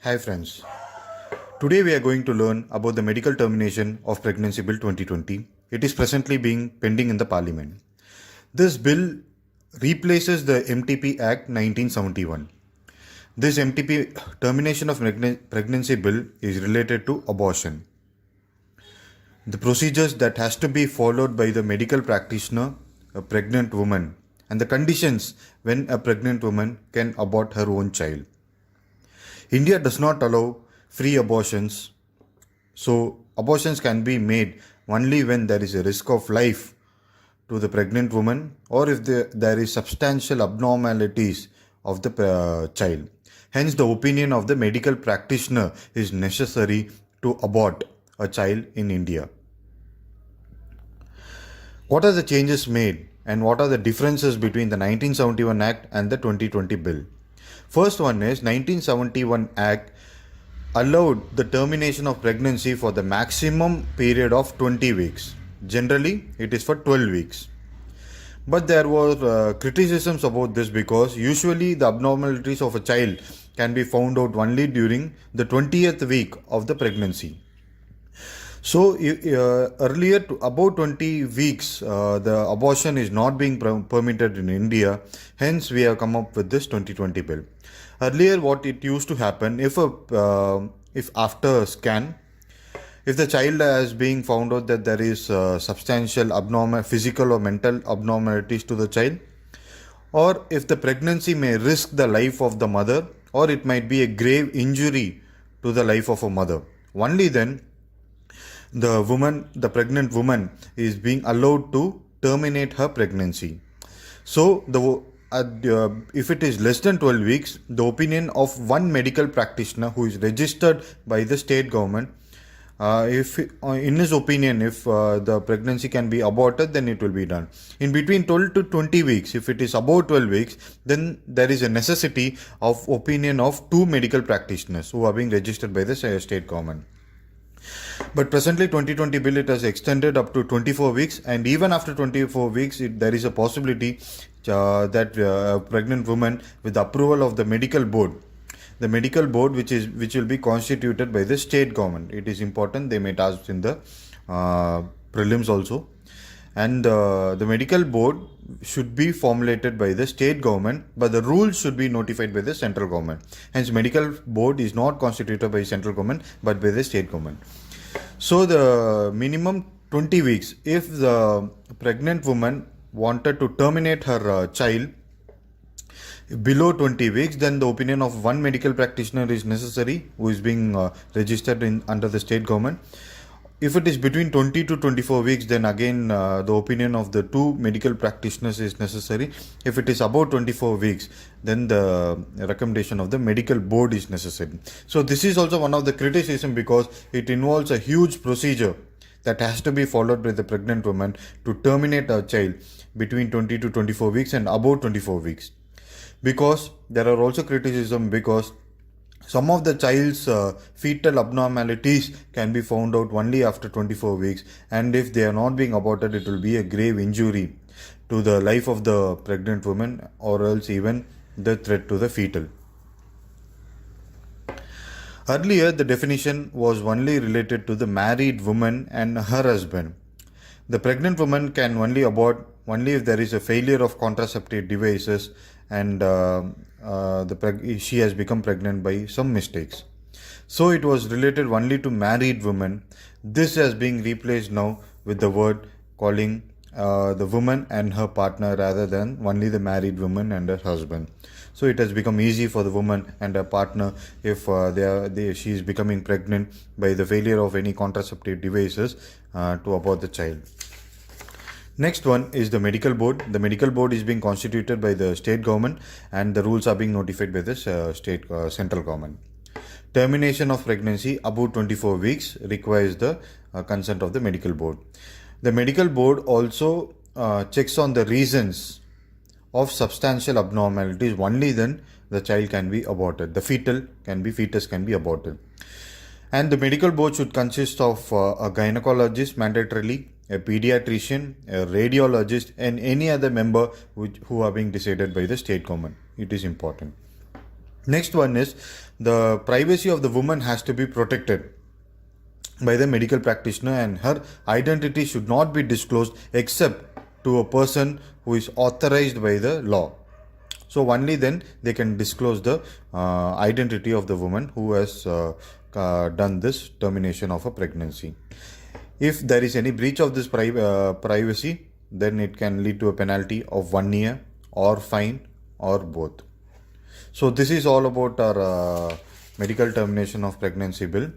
Hi friends. Today we are going to learn about the medical termination of Pregnancy Bill 2020. It is presently being pending in the Parliament. This bill replaces the MTP Act 1971. This MTP termination of pregnancy bill is related to abortion. The procedures that has to be followed by the medical practitioner, a pregnant woman, and the conditions when a pregnant woman can abort her own child. India does not allow free abortions, so abortions can be made only when there is a risk of life to the pregnant woman or if there is substantial abnormalities of the child. Hence, the opinion of the medical practitioner is necessary to abort a child in India. What are the changes made and what are the differences between the 1971 Act and the 2020 bill? First one is 1971 Act allowed the termination of pregnancy for the maximum period of 20 weeks. Generally, it is for 12 weeks. But there were criticisms about this because usually the abnormalities of a child can be found out only during the 20th week of the pregnancy. So earlier, to about 20 weeks, the abortion is not being permitted in India. Hence, we have come up with this 2020 bill. Earlier, what it used to happen, if after a scan, if the child has been found out that there is substantial abnormal physical or mental abnormalities to the child, or if the pregnancy may risk the life of the mother, or it might be a grave injury to the life of a mother, only then the pregnant woman is being allowed to terminate her pregnancy. So if it is less than 12 weeks, the opinion of one medical practitioner who is registered by the state government, if in his opinion, if the pregnancy can be aborted, then it will be done. In between 12 to 20 weeks, if it is above 12 weeks, then there is a necessity of opinion of two medical practitioners who are being registered by the state government. But presently 2020 bill, it has extended up to 24 weeks, and even after 24 weeks there is a possibility that a pregnant woman, with the approval of the medical board which will be constituted by the state government, it is important, they may ask in the prelims also, and the medical board should be formulated by the state government, but the rules should be notified by the central government. Hence, medical board is not constituted by central government but by the state government. So the minimum 20 weeks, if the pregnant woman wanted to terminate her child below 20 weeks, then the opinion of one medical practitioner is necessary who is being registered under the state government. If it is between 20 to 24 weeks, then again the opinion of the two medical practitioners is necessary. If it is about 24 weeks, then the recommendation of the medical board is necessary. So this is also one of the criticism because it involves a huge procedure that has to be followed by the pregnant woman to terminate a child between 20 to 24 weeks and about 24 weeks. Because there are also criticism because some of the child's fetal abnormalities can be found out only after 24 weeks, and if they are not being aborted, it will be a grave injury to the life of the pregnant woman or else even the threat to the fetal. Earlier, the definition was only related to the married woman and her husband. The pregnant woman can only abort only if there is a failure of contraceptive devices and she has become pregnant by some mistakes. So it was related only to married women. This has been replaced now with the word calling the woman and her partner rather than only the married woman and her husband. So it has become easy for the woman and her partner if she is becoming pregnant by the failure of any contraceptive devices to abort the child. Next one is the medical board. The medical board is being constituted by the state government and the rules are being notified by the central government. Termination of pregnancy above 24 weeks requires the consent of the medical board. The medical board also checks on the reasons of substantial abnormalities. Only then the child can be aborted. The fetus can be aborted. And the medical board should consist of a gynecologist mandatorily, a pediatrician, a radiologist, and any other member who are being decided by the state government. It is important. Next one is the privacy of the woman has to be protected by the medical practitioner, and her identity should not be disclosed except to a person who is authorized by the law. So only then they can disclose the identity of the woman who has done this termination of a pregnancy. If there is any breach of this privacy, then it can lead to a penalty of 1 year or fine or both. So this is all about our medical termination of pregnancy bill.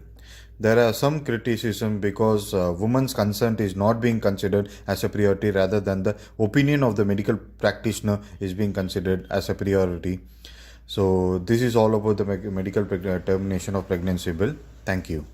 There are some criticism because women's consent is not being considered as a priority, rather than the opinion of the medical practitioner is being considered as a priority. So this is all about the medical termination of pregnancy bill. Thank you.